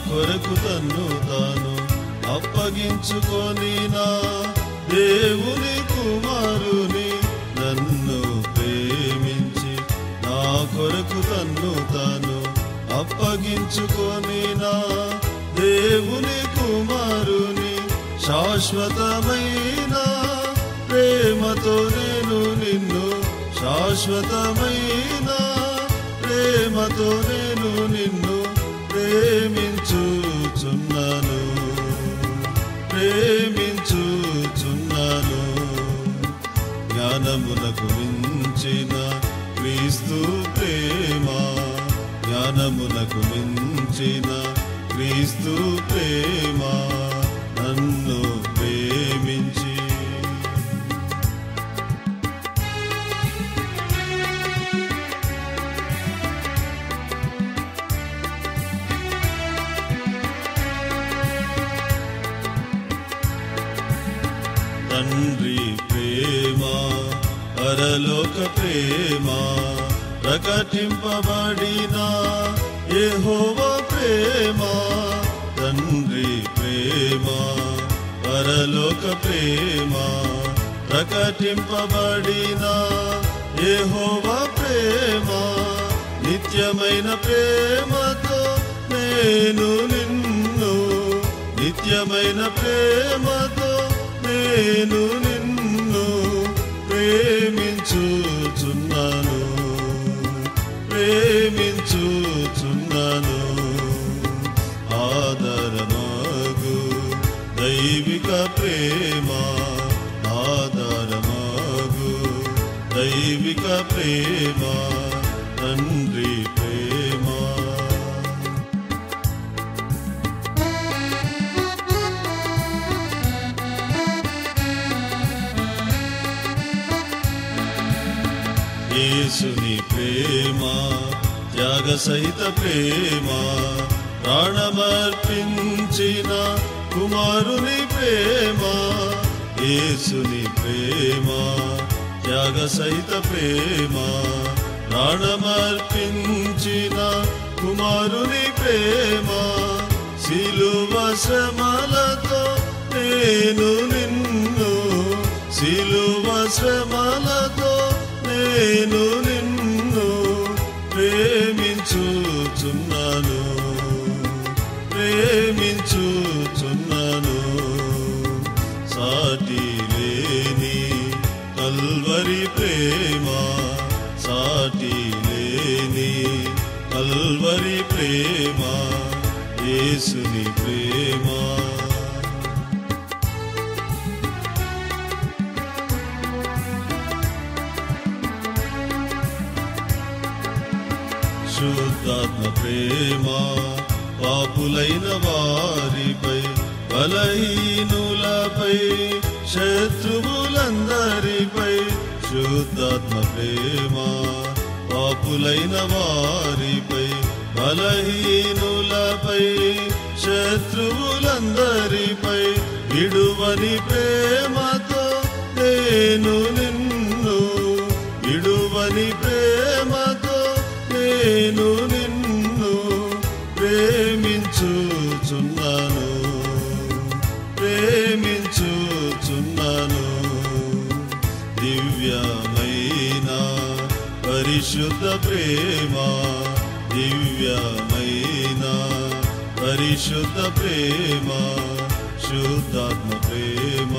కొరకు తన్ను తాను అప్పగించుకొని నా దేవుని కుమారుని నన్ను ప్రేమించి నా కొరకు తన్ను తాను అప్పగించుకొని నా దేవుని కుమారుని శాశ్వతమైన ప్రేమతో నేను నిన్ను శాశ్వతమైన ప్రేమతో నేను నిన్ను ప్రేమించుచున్నాను ప్రేమించుచున్నాను జ్ఞానమునకు మించిన క్రీస్తు ప్రేమ జ్ఞానమునకు మించిన క్రీస్తు ప్రేమ నన్ను ప్రేమించి తండ్రి ప్రేమ పరలోక ప్రేమ ప్రకటింపబడిన యెహోవా ప్రేమ తండ్రి ప్రేమ పరలోక ప్రేమ ప్రకటింపబడిన యెహోవా ప్రేమ నిత్యమైన ప్రేమతో నేను నిన్ను నిత్యమైన ప్రేమతో నేను నిన్ను ప్రేమించుచున్నాను ప్రేమించుచున్నాను ఆధారమగు దైవిక ప్రేమ ఆధారమగు దైవిక ప్రేమ తండ్రి ప్రేమ యేసుని ప్రేమ త్యాగ సహిత ప్రేమ ప్రాణమర్పించిన కుమారుని ప్రేమ యేసుని ప్రేమ త్యాగ సహిత ప్రేమ ప్రాణమర్పించిన కుమారుని ప్రేమ సిలువ శ్రమలతో నేను నిన్ను సిలువ శ్రమలతో నేను నిన్ను ప్రేమించుచున్నాను ప్రేమించుచున్నాను సాటి లేని కల్వరి ప్రేమ సాటి లేని కల్వరి ప్రేమ యేసుని ప్రేమ శుద్ధాత్మ ప్రేమ పాపులైన వారిపై బలహీనులపై శత్రువులందరిపై శుద్ధాత్మ ప్రేమ పాపులైన వారిపై బలహీనులపై శత్రువులందరిపై విడువని ప్రేమతో నేను నిన్ను విడువని ప్రేమతో నేను నిన్ను ప్రేమించుచున్నాను ప్రేమించుచున్నాను దివ్యమైన పరిశుద్ధ ప్రేమ దివ్యమైన పరిశుద్ధ ప్రేమ శుద్ధాత్మ ప్రేమ